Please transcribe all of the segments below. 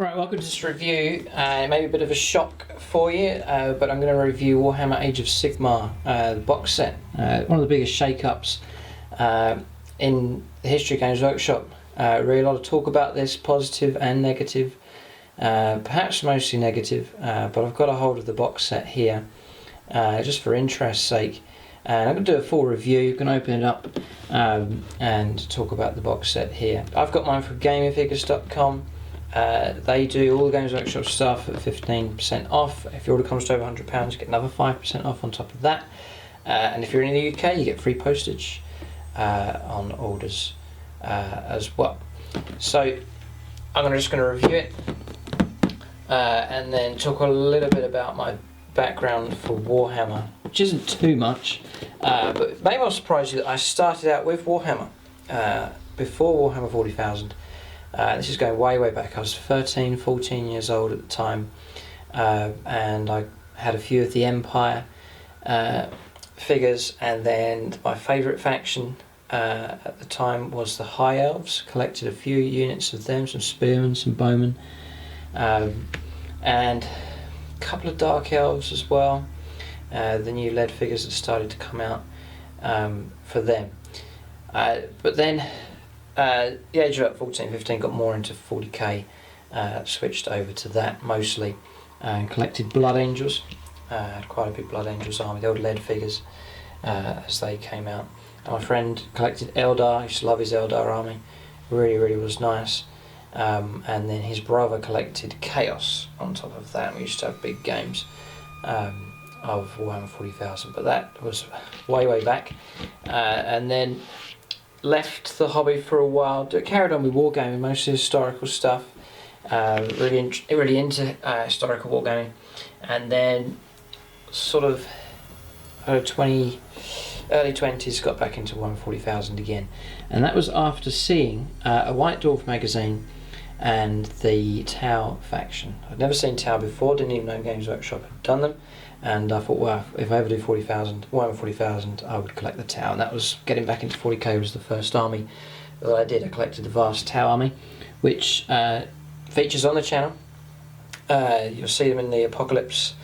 Right, welcome to this review. It may be a bit of a shock for you, but I'm going to review Warhammer Age of Sigmar, the box set. One of the biggest shake-ups in the history of Games Workshop. Really a lot of talk about this, positive and negative, perhaps mostly negative, but I've got a hold of the box set here, just for interest's sake. And I'm going to do a full review. You can open it up and talk about the box set here. I've got mine from gamingfigures.com. They do all the Games Workshop stuff at 15% off. If your order comes to over £100, you get another 5% off on top of that. And if you're in the UK, you get free postage on orders as well. So I'm just going to review it and then talk a little bit about my background for Warhammer, which isn't too much, but maybe I'll surprise you that I started out with Warhammer before Warhammer 40,000. This is going way back. I was 13, 14 years old at the time, and I had a few of the Empire figures, and then my favourite faction at the time was the High Elves. Collected a few units of them, some Spearmen, some Bowmen, and a couple of Dark Elves as well. The new lead figures that started to come out for them. But then the age of 14, 15 got more into 40k, switched over to that mostly, and collected Blood Angels. Had quite a big Blood Angels army, the old lead figures as they came out. And my friend collected Eldar. I used to love his Eldar army, really was nice. And then his brother collected Chaos on top of that. We used to have big games of Warhammer 40,000, but that was way back. And then left the hobby for a while. Carried on with wargaming, mostly historical stuff. Really into historical wargaming, and then sort of early 20s got back into Warhammer 40,000 again, and that was after seeing a White Dwarf magazine and the Tau faction. I'd never seen Tau before, didn't even know Games Workshop had done them. And I thought, well, if I ever do 40,000, Warhammer 40,000, I would collect the Tau. And that was getting back into 40k was the first army that I did. I collected the vast Tau army, which features on the channel. You'll see them in the Apocalypse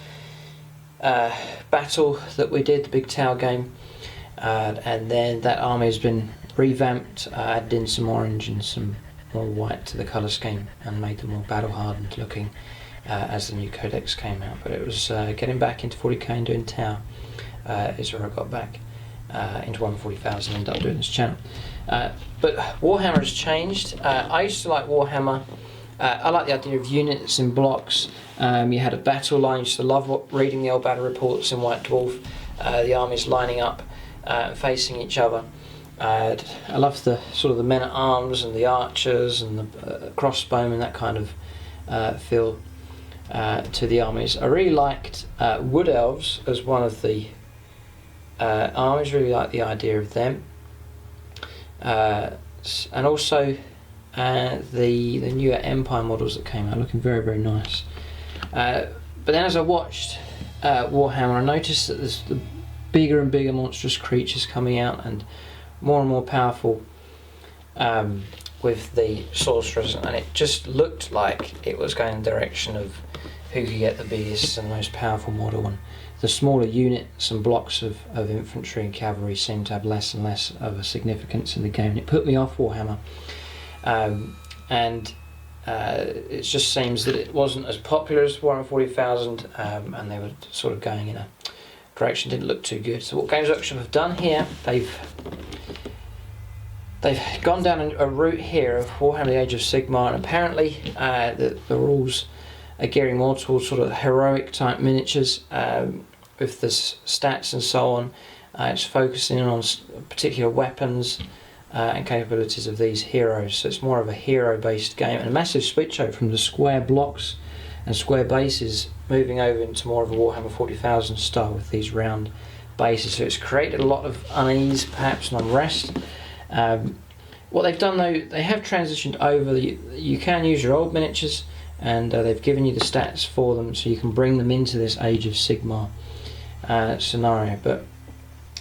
battle that we did, the big Tau game. And then that army has been revamped, added in some orange and some more white to the colour scheme, and made them more battle hardened looking. As the new codex came out, but it was getting back into 40k and doing Tau is where I got back into Warhammer 40,000 and ended up doing this channel. But Warhammer has changed. I used to like Warhammer. I like the idea of units in blocks. You had a battle line. I used to love reading the old battle reports in White Dwarf. The armies lining up, facing each other. I loved the sort of the men at arms and the archers and the crossbowmen, that kind of feel to the armies. I really liked Wood Elves as one of the armies. Really liked the idea of them, and also the newer Empire models that came out, looking very nice. But then as I watched Warhammer, I noticed that there's the bigger and bigger monstrous creatures coming out, and more powerful with the sorcerers, and it just looked like it was going in the direction of who could get the biggest and the most powerful model, and the smaller units and blocks of infantry and cavalry seemed to have less and less of a significance in the game, and it put me off Warhammer. And it just seems that it wasn't as popular as Warhammer 40,000, and they were sort of going in a direction that didn't look too good. So what Games Workshop have done here, they've gone down a route here of Warhammer the Age of Sigmar, and apparently the rules are gearing more towards sort of heroic type miniatures with the stats and so on. It's focusing on particular weapons and capabilities of these heroes, so it's more of a hero based game, and a massive switch over from the square blocks and square bases, moving over into more of a Warhammer 40,000 style with these round bases. So it's created a lot of unease perhaps and unrest. What they've done though, they have transitioned over. You can use your old miniatures, and they've given you the stats for them, so you can bring them into this Age of Sigmar scenario. But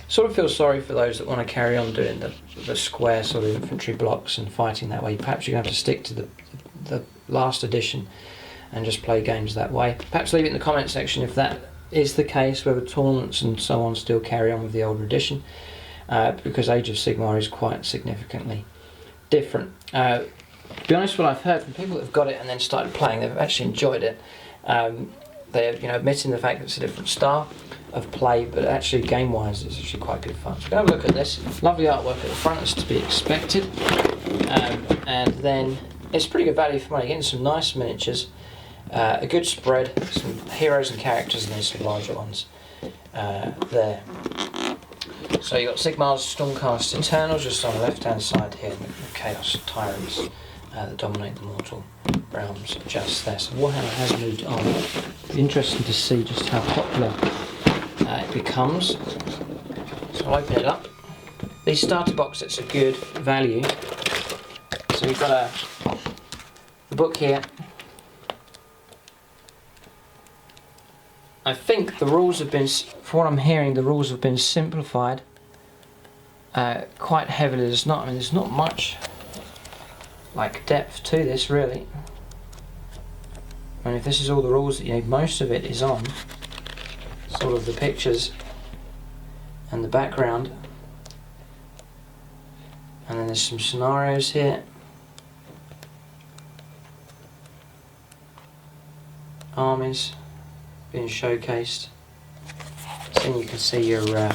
sort of feel sorry for those that want to carry on doing the square sort of infantry blocks and fighting that way. Perhaps you're going to have to stick to the last edition and just play games that way. Perhaps leave it in the comment section if that is the case, whether tournaments and so on still carry on with the older edition, because Age of Sigmar is quite significantly different. To be honest, what I've heard from people that have got it and then started playing, they've actually enjoyed it. They're admitting the fact that it's a different style of play, but actually game-wise it's actually quite good fun. So we're going to have a look at this. Lovely artwork at the front, as to be expected, and then it's pretty good value for money. Getting some nice miniatures, a good spread, some heroes and characters, and then some larger ones there. So you've got Sigmar's Stormcast Eternals just on the left-hand side here, and the Chaos Tyrants that dominate the mortal realms just there. So Warhammer has moved on. It'll be interesting to see just how popular it becomes. So I'll open it up. These starter box sets are good value. So we've got the book here. I think the rules have been, from what I'm hearing, the rules have been simplified quite heavily. There's not much like depth to this really. And if this is all the rules that you need, most of it is on sort of the pictures and the background, and then there's some scenarios here, armies being showcased, so then you can see your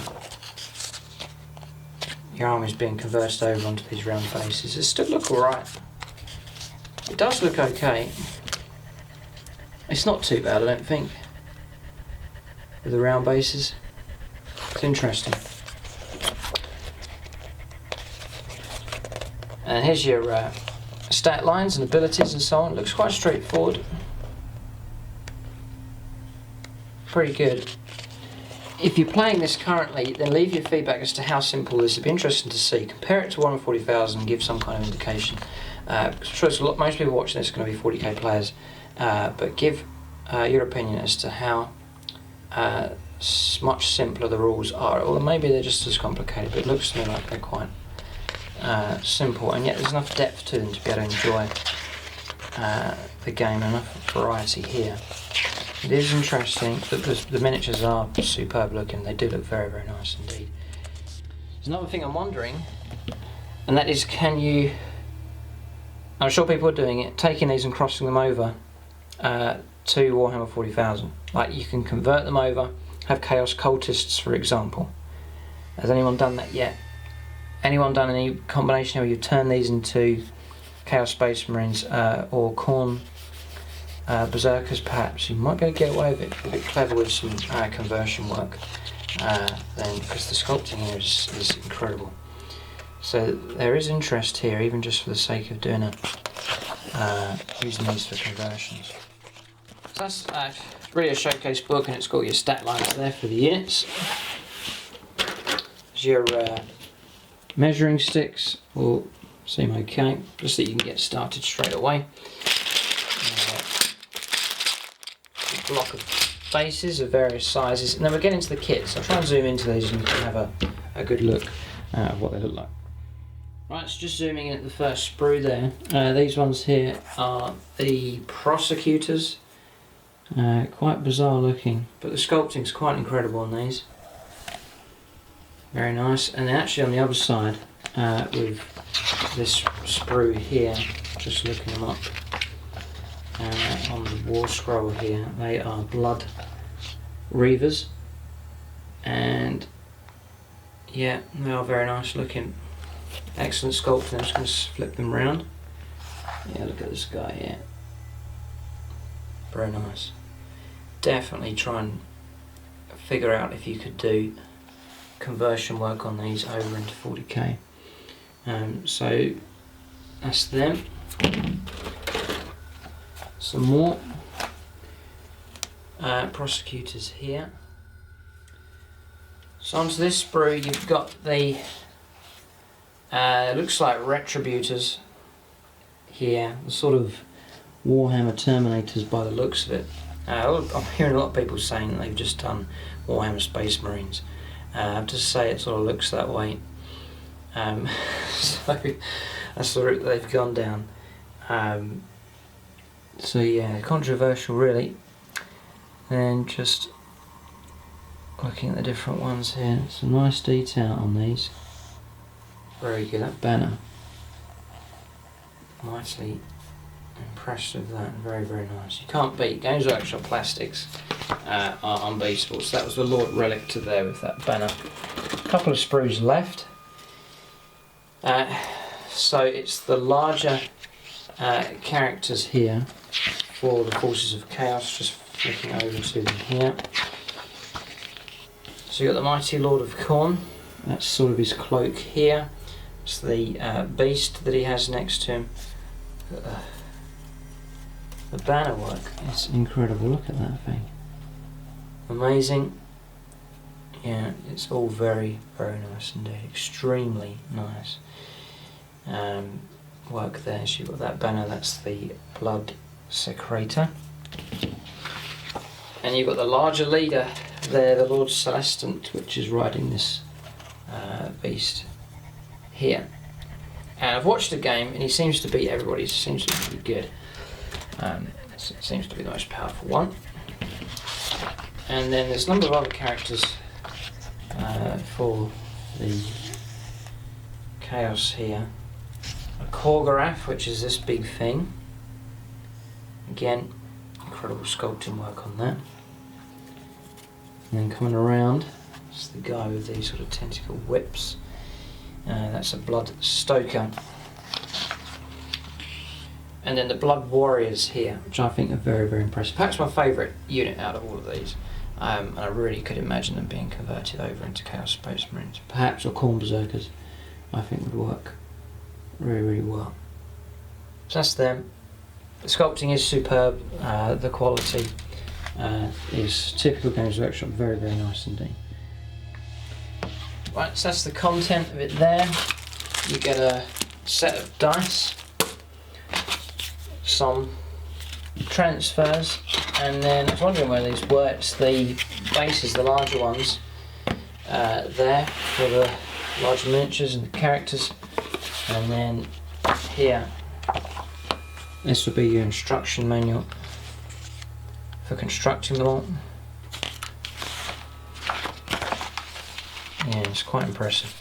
armies being converted over onto these round bases. It still look alright. It does look okay. It's not too bad, I don't think, with the round bases. It's interesting. And here's your stat lines and abilities and so on. It looks quite straightforward. Pretty good. If you're playing this currently, then leave your feedback as to how simple this is. It'd be interesting to see. Compare it to Warhammer 40,000 and give some kind of indication. I'm sure most people watching this are going to be 40k players, but give your opinion as to how much simpler the rules are. Or maybe they're just as complicated, but it looks to me like they're quite simple, and yet there's enough depth to them to be able to enjoy the game, enough variety here. It is interesting that the miniatures are superb looking. They do look very, very nice indeed. There's another thing I'm wondering, and that is, can you, I'm sure people are doing it, taking these and crossing them over to Warhammer 40,000. Like, you can convert them over, have Chaos Cultists for example. Has anyone done that yet? Anyone done any combination where you turn these into Chaos Space Marines or Khorne Berserkers perhaps? You might be able to get away with it, a bit clever with some conversion work then, because the sculpting here is incredible. So there is interest here, even just for the sake of doing using these for conversions. So that's really a showcase book, and it's got your stat lines there for the units. There's your measuring sticks will seem okay, just that you can get started straight away. A block of bases of various sizes, and then we're getting into the kits. I'll try and zoom into these and you can have a good look at what they look like. Right, so just zooming in at the first sprue there. These ones here are the prosecutors. Quite bizarre looking, but the sculpting's quite incredible on these. Very nice. And then actually on the other side, with this sprue here, just looking them up, on the war scroll here, they are Blood Reavers, and yeah, they are very nice looking. Excellent sculpting. I'm just going to flip them around. Yeah, look at this guy here. Very nice. Definitely try and figure out if you could do conversion work on these over into 40k. So that's them. Some more prosecutors here. So onto this sprue you've got the looks like retributors here, the sort of Warhammer Terminators by the looks of it. I'm hearing a lot of people saying that they've just done Warhammer Space Marines. I have to say it sort of looks that way. So that's the route they've gone down. So yeah, controversial really. And just looking at the different ones here, some nice detail on these. Very good. That banner, nicely impressed with that. Very, very nice. You can't beat Games Workshop plastics. Are unbeatable. So that was the Lord Relic to there with that banner. A couple of sprues left. So it's the larger characters here for the Forces of Chaos. Just flicking over to them here. So you've got the Mighty Lord of Khorne. That's sort of his cloak here. It's the beast that he has next to him. The banner work is incredible. Look at that thing. Amazing. Yeah, it's all very, very nice indeed. Extremely nice work there. So you've got that banner, that's the Blood Secretor. And you've got the larger leader there, the Lord Celestant, which is riding this beast here. And I've watched the game and he seems to beat everybody, he seems to be good. It seems to be the most powerful one. And then there's a number of other characters for the Chaos here. A Korgorath, which is this big thing. Again, incredible sculpting work on that. And then coming around, it's the guy with these sort of tentacle whips. That's a Blood Stoker. And then the Blood Warriors here, which I think are very, very impressive. Perhaps my favourite unit out of all of these. And I really could imagine them being converted over into Chaos Space Marines. Perhaps, or Khorne Berserkers, I think would work really, really well. So that's them. The sculpting is superb. The quality is typical Games Workshop. Very, very nice indeed. Right, so that's the content of it there. You get a set of dice, some transfers, and then I was wondering where these were. It's the bases, the larger ones, there for the larger miniatures and the characters, and then here this will be your instruction manual for constructing them all. Yeah, it's quite impressive.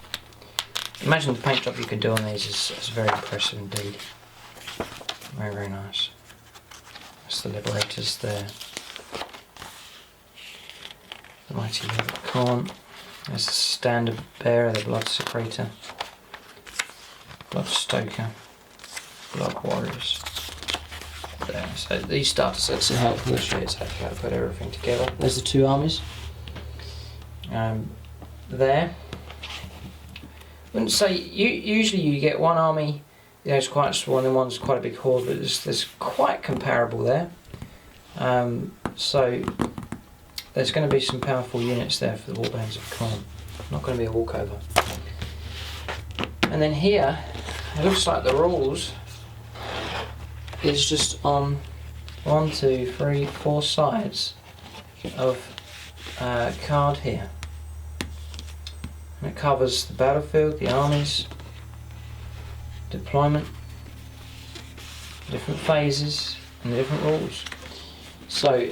Imagine the paint job you could do on these is very impressive indeed. Very, very nice. That's the Liberators there. The Mighty Lord of Khorne. There's the Standard Bearer, the Blood Secretor. Blood Stoker. Blood Warriors. There. So these starter sets are helpful. I'll show you exactly how to put everything together. There's the two armies. There. Wouldn't say usually you get one army, you know, it's quite small, and then one's quite a big horde, but there's quite comparable there. So there's going to be some powerful units there for the Warbands of Khorne. Not going to be a walkover. And then here, it looks like the rules is just on 1, 2, 3, 4 sides of card here. And it covers the battlefield, the armies, deployment, different phases, and the different rules. So,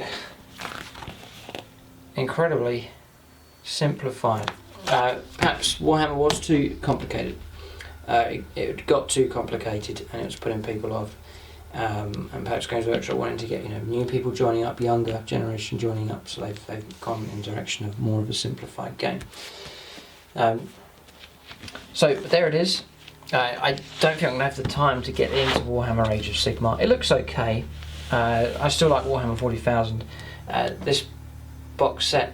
incredibly simplified. Perhaps Warhammer was too complicated. It got too complicated and it was putting people off. And perhaps Games Workshop wanted to get new people joining up, younger generation joining up, so they've gone in the direction of more of a simplified game. So there it is. I don't think I'm going to have the time to get into Warhammer Age of Sigmar. It looks okay. I still like Warhammer 40,000. This box set,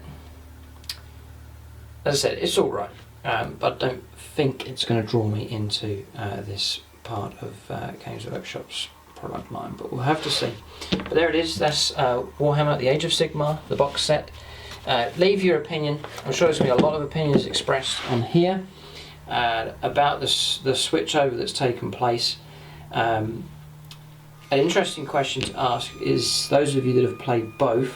as I said, it's alright, but I don't think it's going to draw me into this part of Games Workshop's product line, but we'll have to see. But there it is. That's Warhammer the Age of Sigmar, the box set. Leave your opinion. I'm sure there's going to be a lot of opinions expressed on here about the switch over that's taken place. An interesting question to ask is those of you that have played both,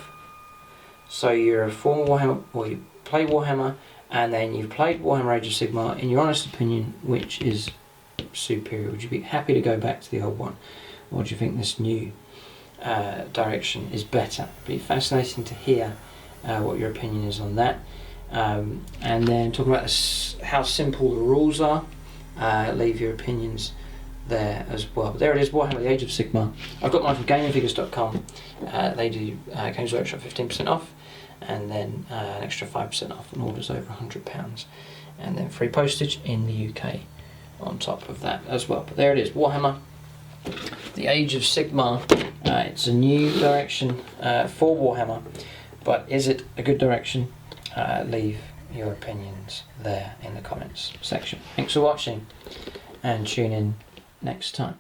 so you're a former Warhammer, or you play Warhammer and then you've played Warhammer Age of Sigmar, in your honest opinion, which is superior? Would you be happy to go back to the old one, or do you think this new direction is better. It'd be fascinating to hear what your opinion is on that. And then talking about how simple the rules are, leave your opinions there as well. But there it is, Warhammer: The Age of Sigmar. I've got mine from gamingfigures.com. They do Games Workshop 15% off, and then an extra 5% off on orders over £100, and then free postage in the UK on top of that as well. But there it is, Warhammer: The Age of Sigmar. It's a new direction for Warhammer, but is it a good direction? Leave your opinions there in the comments section. Thanks for watching, and tune in next time.